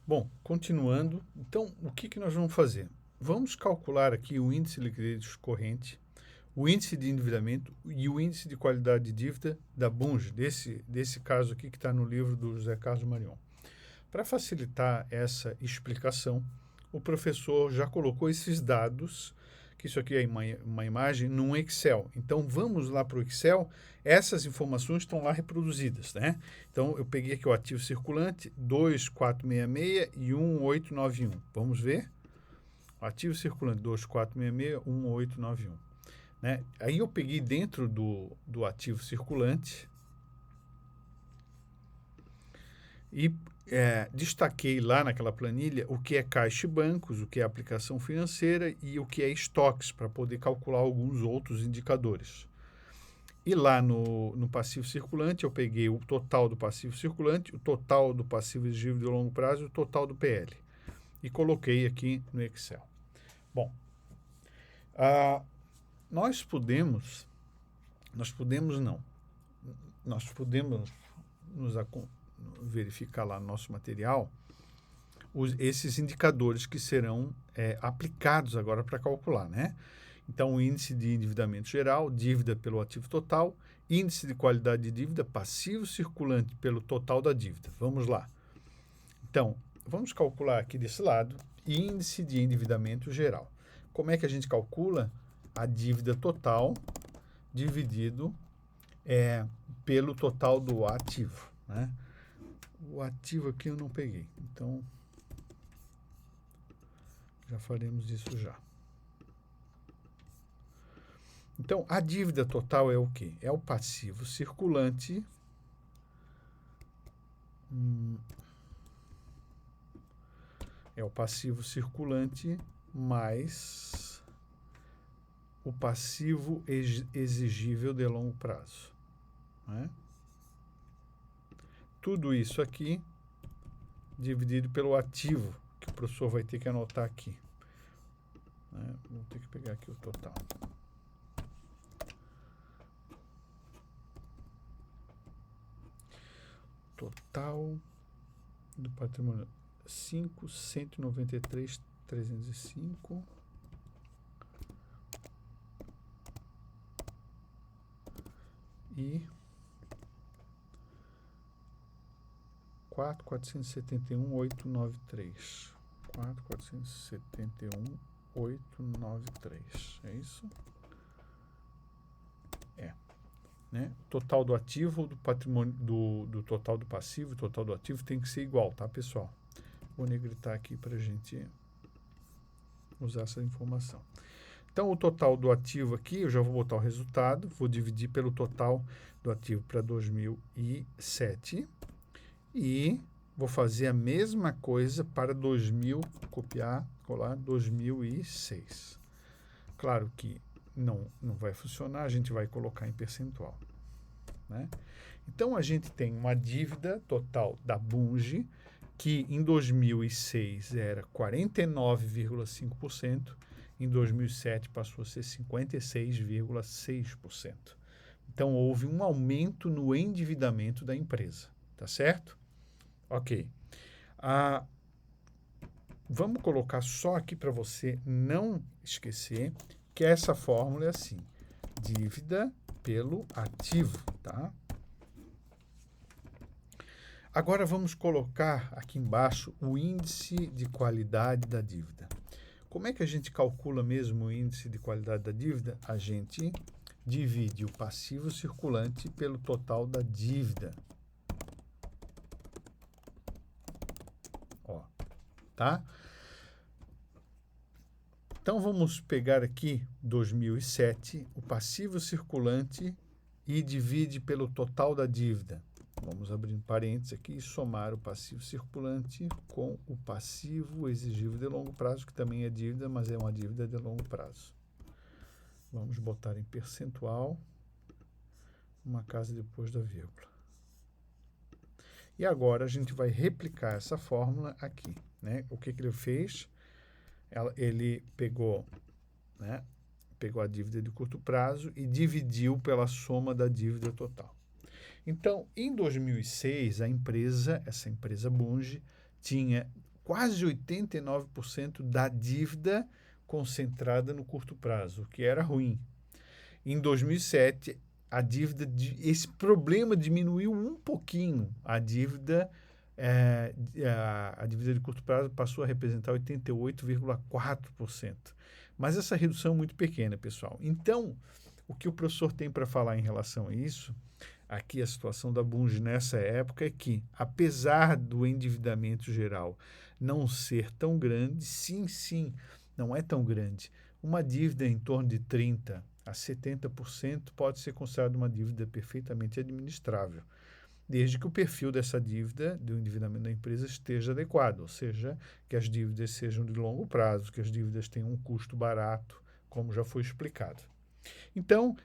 Bom, continuando, então o que nós vamos fazer? Vamos calcular aqui o índice de liquidez corrente, o índice de endividamento e o índice de qualidade de dívida da Bunge, desse caso aqui que está no livro do José Carlos Marion. Para facilitar essa explicação, o professor já colocou esses dados, que isso aqui é uma imagem, num Excel. Então vamos lá para o Excel, essas informações estão lá reproduzidas, né? Então eu peguei aqui o ativo circulante 2466 e 1891. Vamos ver? O ativo circulante 2466 1891. Né? Aí eu peguei dentro do ativo circulante e destaquei lá naquela planilha o que é caixa e bancos, o que é aplicação financeira e o que é estoques, para poder calcular alguns outros indicadores. E lá no passivo circulante, eu peguei o total do passivo circulante, o total do passivo exigível de longo prazo e o total do PL. E coloquei aqui no Excel. Bom, nós podemos verificar lá no nosso material esses indicadores que serão aplicados agora para calcular, né? Então, o índice de endividamento geral, dívida pelo ativo total, índice de qualidade de dívida, passivo circulante pelo total da dívida. Vamos lá. Então, vamos calcular aqui desse lado, índice de endividamento geral. Como é que a gente calcula? A dívida total dividido pelo total do ativo, né? O ativo aqui eu não peguei, então já faremos isso já. Então, a dívida total é o quê? É o passivo circulante mais o passivo exigível de longo prazo, né? Tudo isso aqui dividido pelo ativo, que o professor vai ter que anotar aqui, né? Vou ter que pegar aqui o total. Total do patrimônio 5.193.305 e 4.471.893. 4.471.893. É isso? Né? Total do ativo, do patrimônio, do total do passivo, total do ativo tem que ser igual, tá, pessoal? Vou negritar aqui para a gente usar essa informação. Então, o total do ativo aqui, eu já vou botar o resultado, vou dividir pelo total do ativo para 2007 e vou fazer a mesma coisa para 2006. Claro que não vai funcionar, a gente vai colocar em percentual, né? Então, a gente tem uma dívida total da Bunge, que em 2006 era 49,5%, em 2007 passou a ser 56,6%. Então, houve um aumento no endividamento da empresa, tá certo? Ok. Vamos colocar só aqui para você não esquecer que essa fórmula é assim: dívida pelo ativo, tá? Agora vamos colocar aqui embaixo o índice de qualidade da dívida. Como é que a gente calcula mesmo o índice de qualidade da dívida? A gente divide o passivo circulante pelo total da dívida. Ó, tá? Então, vamos pegar aqui 2007, o passivo circulante, e divide pelo total da dívida. Vamos abrir um parênteses aqui e somar o passivo circulante com o passivo exigível de longo prazo, que também é dívida, mas é uma dívida de longo prazo. Vamos botar em percentual, uma casa depois da vírgula. E agora a gente vai replicar essa fórmula aqui, né? O que ele fez? Ele pegou, né, pegou a dívida de curto prazo e dividiu pela soma da dívida total. Então, em 2006, essa empresa Bunge, tinha quase 89% da dívida concentrada no curto prazo, o que era ruim. Em 2007, esse problema diminuiu um pouquinho. A dívida de curto prazo passou a representar 88,4%. Mas essa redução é muito pequena, pessoal. Então, o que o professor tem para falar em relação a isso, aqui a situação da Bunge nessa época é que, apesar do endividamento geral não ser tão grande, sim, não é tão grande. Uma dívida em torno de 30% a 70% pode ser considerada uma dívida perfeitamente administrável, desde que o perfil dessa dívida, do endividamento da empresa, esteja adequado, ou seja, que as dívidas sejam de longo prazo, que as dívidas tenham um custo barato, como já foi explicado. Então,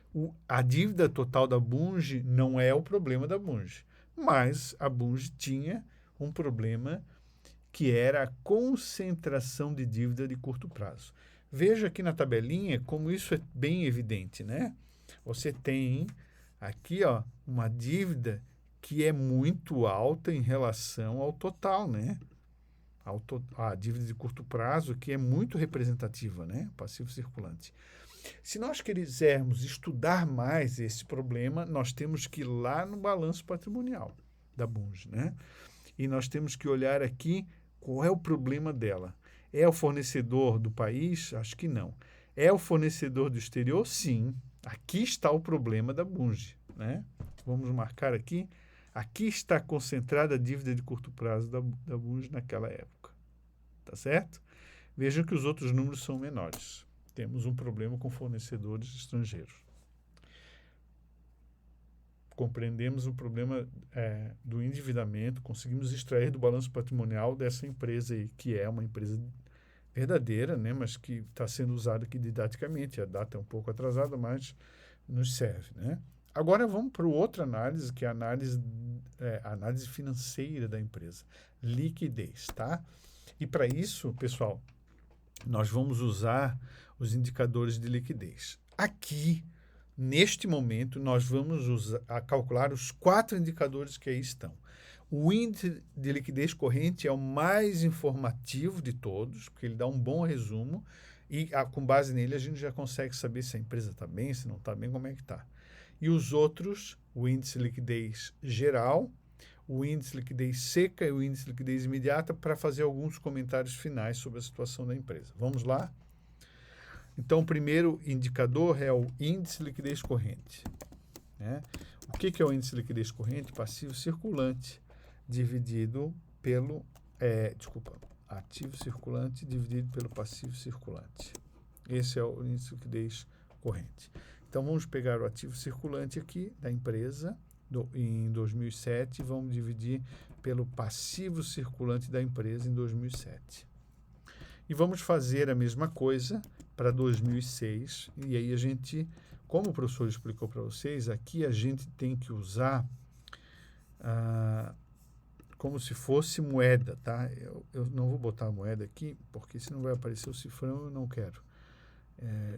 a dívida total da Bunge não é o problema da Bunge, mas a Bunge tinha um problema que era a concentração de dívida de curto prazo. Veja aqui na tabelinha como isso é bem evidente, né? Você tem aqui, ó, uma dívida que é muito alta em relação ao total, né? A dívida de curto prazo que é muito representativa, né? Passivo circulante. Se nós quisermos estudar mais esse problema, nós temos que ir lá no balanço patrimonial da Bunge, né? E nós temos que olhar aqui qual é o problema dela. É o fornecedor do país? Acho que não. É o fornecedor do exterior? Sim. Aqui está o problema da Bunge, né? Vamos marcar aqui. Aqui está concentrada a dívida de curto prazo da Bunge naquela época. Tá certo? Vejam que os outros números são menores. Temos um problema com fornecedores estrangeiros. Compreendemos o problema do endividamento, conseguimos extrair do balanço patrimonial dessa empresa aí, que é uma empresa verdadeira, né, mas que está sendo usada aqui didaticamente. A data é um pouco atrasada, mas nos serve, né? Agora vamos para outra análise, que é a análise financeira da empresa. Liquidez, tá? E para isso, pessoal, nós vamos usar os indicadores de liquidez. Aqui, neste momento, nós vamos calcular os 4 indicadores que aí estão. O índice de liquidez corrente é o mais informativo de todos, porque ele dá um bom resumo e, com base nele, a gente já consegue saber se a empresa está bem, se não está bem, como é que está. E os outros, o índice de liquidez geral, o índice de liquidez seca e o índice de liquidez imediata, para fazer alguns comentários finais sobre a situação da empresa. Vamos lá? Então, o primeiro indicador é o índice de liquidez corrente, né? O que é o índice de liquidez corrente? Passivo circulante dividido pelo... ativo circulante dividido pelo passivo circulante. Esse é o índice de liquidez corrente. Então, vamos pegar o ativo circulante aqui da empresa em 2007 e vamos dividir pelo passivo circulante da empresa em 2007. E vamos fazer a mesma coisa para 2006. E aí a gente, como o professor explicou para vocês, aqui a gente tem que usar como se fosse moeda, tá? Eu não vou botar a moeda aqui, porque senão vai aparecer o cifrão, eu não quero.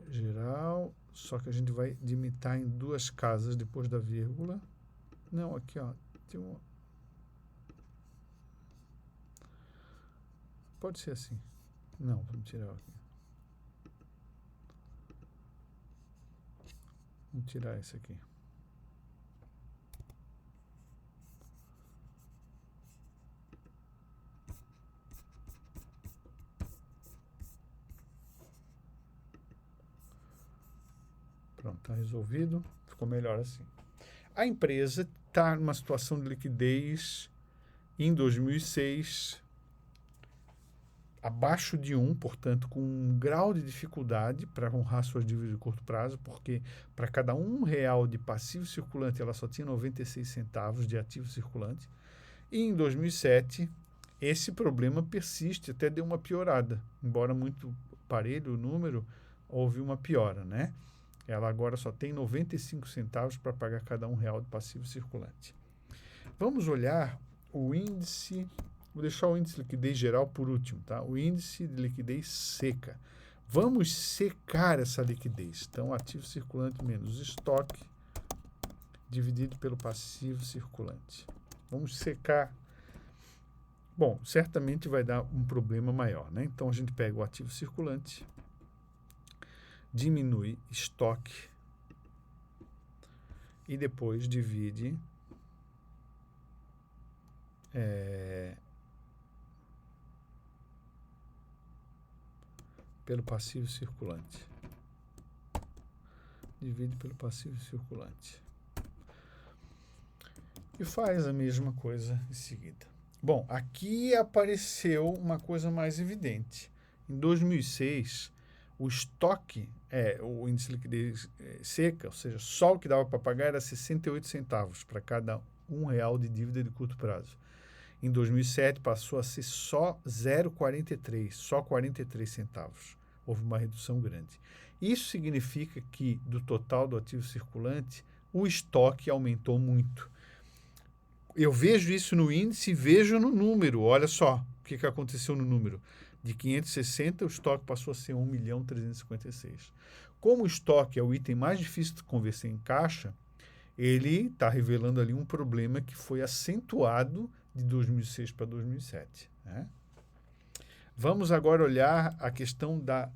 Geral, só que a gente vai delimitar em 2 casas depois da vírgula. Não, aqui, ó, tem uma... Pode ser assim. Não, vamos tirar aqui. Vamos tirar esse aqui. Pronto, está resolvido. Ficou melhor assim. A empresa está numa situação de liquidez em 2006 abaixo de 1, portanto, com um grau de dificuldade para honrar suas dívidas de curto prazo, porque para cada R$1 de passivo circulante ela só tinha 96 centavos de ativo circulante. E em 2007, esse problema persiste, até deu uma piorada. Embora muito parelho o número, houve uma piora, né? Ela agora só tem 95 centavos para pagar cada R$1 de passivo circulante. Vamos olhar o índice... Vou deixar o índice de liquidez geral por último, tá? O índice de liquidez seca. Vamos secar essa liquidez. Então, ativo circulante menos estoque dividido pelo passivo circulante. Vamos secar Bom, certamente vai dar um problema maior, né? Então, a gente pega o ativo circulante, diminui estoque e depois divide pelo passivo circulante. Divide pelo passivo circulante. E faz a mesma coisa em seguida. Bom, aqui apareceu uma coisa mais evidente. Em 2006, o estoque, o índice de liquidez seca, ou seja, só o que dava para pagar era 68 centavos para cada R$ 1 de dívida de curto prazo. Em 2007, passou a ser só 0,43, só 43 centavos. Houve uma redução grande. Isso significa que, do total do ativo circulante, o estoque aumentou muito. Eu vejo isso no índice e vejo no número. Olha só o que aconteceu no número. De 560, o estoque passou a ser 1.356.000. Como o estoque é o item mais difícil de converter em caixa, ele está revelando ali um problema que foi acentuado de 2006 para 2007. Né? Vamos agora olhar a questão da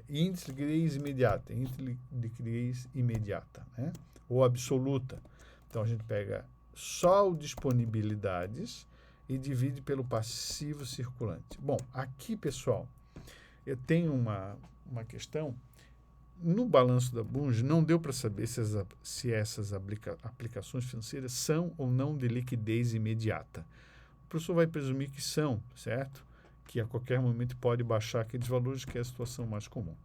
índice de liquidez imediata, índice de liquidez imediata, né? Ou absoluta. Então, a gente pega só o disponibilidades e divide pelo passivo circulante. Bom, aqui, pessoal, eu tenho uma questão. No balanço da Bunge, não deu para saber se essas aplicações financeiras são ou não de liquidez imediata. O professor vai presumir que são, certo? Que a qualquer momento pode baixar aqueles valores, que é a situação mais comum.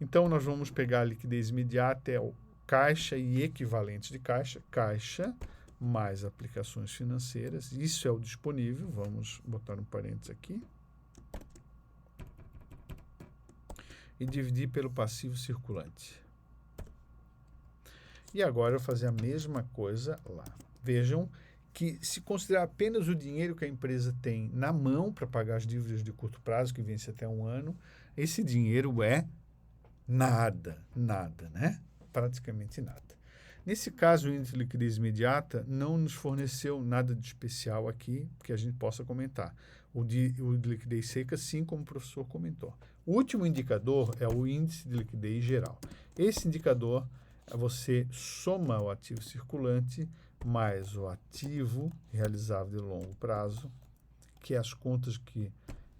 Então, nós vamos pegar a liquidez imediata, é o caixa e equivalentes de caixa, caixa mais aplicações financeiras, isso é o disponível, vamos botar um parênteses aqui, e dividir pelo passivo circulante. E agora eu vou fazer a mesma coisa lá. Vejam que, se considerar apenas o dinheiro que a empresa tem na mão para pagar as dívidas de curto prazo, que vence até 1 ano, esse dinheiro é nada, né? Praticamente nada. Nesse caso, o índice de liquidez imediata não nos forneceu nada de especial aqui que a gente possa comentar. O de liquidez seca, sim, como o professor comentou. O último indicador é o índice de liquidez geral. Esse indicador, você soma o ativo circulante mais o ativo realizável de longo prazo, que é as contas que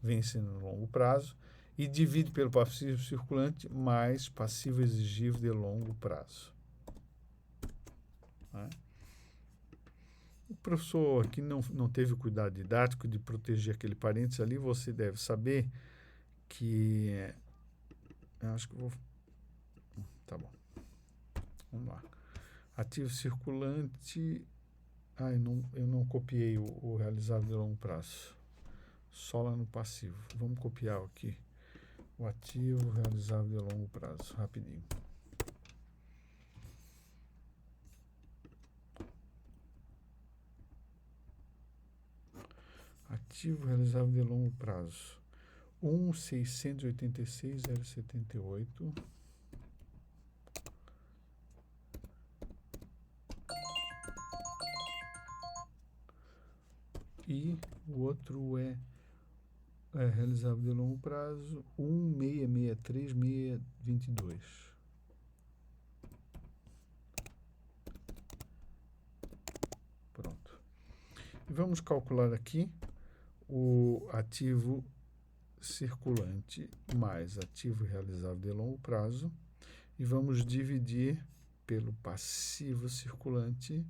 vencem no longo prazo, e divide pelo passivo circulante mais passivo exigível de longo prazo. O professor aqui não teve o cuidado didático de proteger aquele parênteses ali, você deve saber que... eu acho que vou... Tá bom. Vamos lá. Ativo circulante... eu não copiei o realizável de longo prazo. Só lá no passivo. Vamos copiar aqui o ativo realizável de longo prazo, rapidinho. Ativo realizável de longo prazo. 1.686.078. E o outro é realizável de longo prazo, 1.663.622. Pronto. E vamos calcular aqui o ativo circulante mais ativo realizável de longo prazo e vamos dividir pelo passivo circulante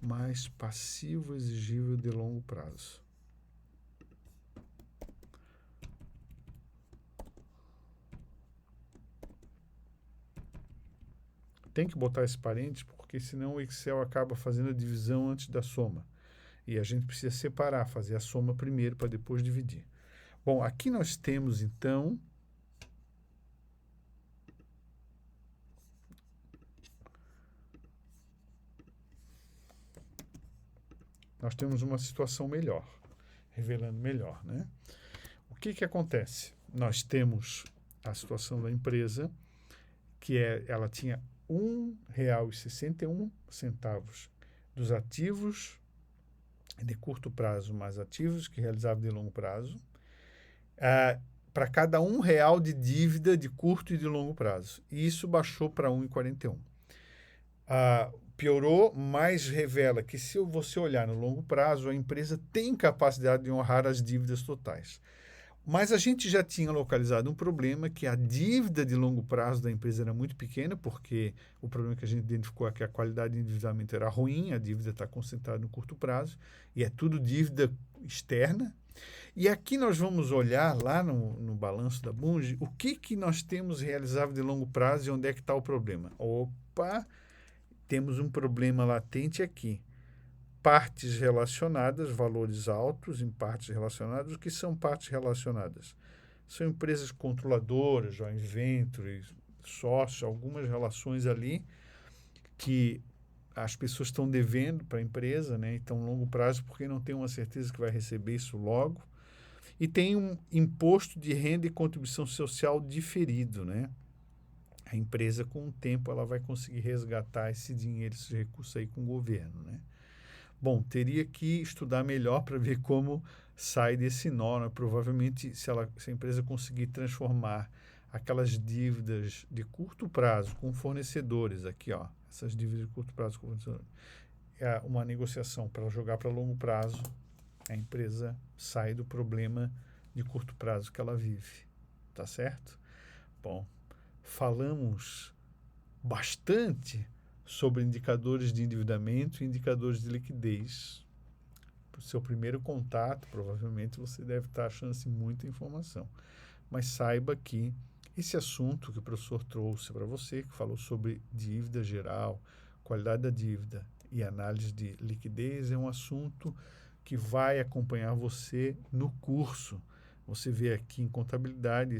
mais passivo exigível de longo prazo. Tem que botar esse parênteses, porque senão o Excel acaba fazendo a divisão antes da soma. E a gente precisa separar, fazer a soma primeiro para depois dividir. Bom, aqui nós temos, então, uma situação melhor, revelando melhor, né? O que acontece? Nós temos a situação da empresa, que ela tinha R$ 1,61 dos ativos de curto prazo mais ativos que realizavam de longo prazo, para cada R$ 1 de dívida de curto e de longo prazo. E isso baixou para 1,41. Piorou, mas revela que se você olhar no longo prazo, a empresa tem capacidade de honrar as dívidas totais. Mas a gente já tinha localizado um problema, que a dívida de longo prazo da empresa era muito pequena, porque o problema que a gente identificou é que a qualidade de endividamento era ruim, a dívida está concentrada no curto prazo, e é tudo dívida externa. E aqui nós vamos olhar lá no balanço da Bunge o que nós temos realizável de longo prazo e onde é que está o problema. Opa, temos um problema latente aqui. Partes relacionadas, valores altos em partes relacionadas. O que são partes relacionadas? São empresas controladoras, joint ventures, sócios, algumas relações ali que as pessoas estão devendo para a empresa, né? Então, longo prazo, porque não tem uma certeza que vai receber isso logo. E tem um imposto de renda e contribuição social diferido, né? A empresa, com o tempo, ela vai conseguir resgatar esse dinheiro, esse recurso aí com o governo, né? Bom, teria que estudar melhor para ver como sai desse nó, né? Provavelmente, se a empresa conseguir transformar aquelas dívidas de curto prazo com fornecedores, aqui, ó, essas dívidas de curto prazo com fornecedores, uma negociação para jogar para longo prazo, a empresa sai do problema de curto prazo que ela vive, tá certo? Bom, falamos bastante sobre indicadores de endividamento e indicadores de liquidez. Para o seu primeiro contato, provavelmente você deve estar achando muita informação. Mas saiba que esse assunto que o professor trouxe para você, que falou sobre dívida geral, qualidade da dívida e análise de liquidez, é um assunto que vai acompanhar você no curso. Você vê aqui em contabilidade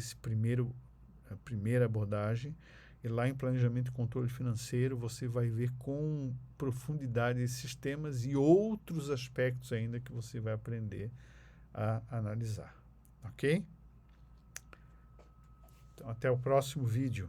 a primeira abordagem, e lá em planejamento e controle financeiro você vai ver com profundidade esses temas e outros aspectos ainda que você vai aprender a analisar. Ok? Então, até o próximo vídeo.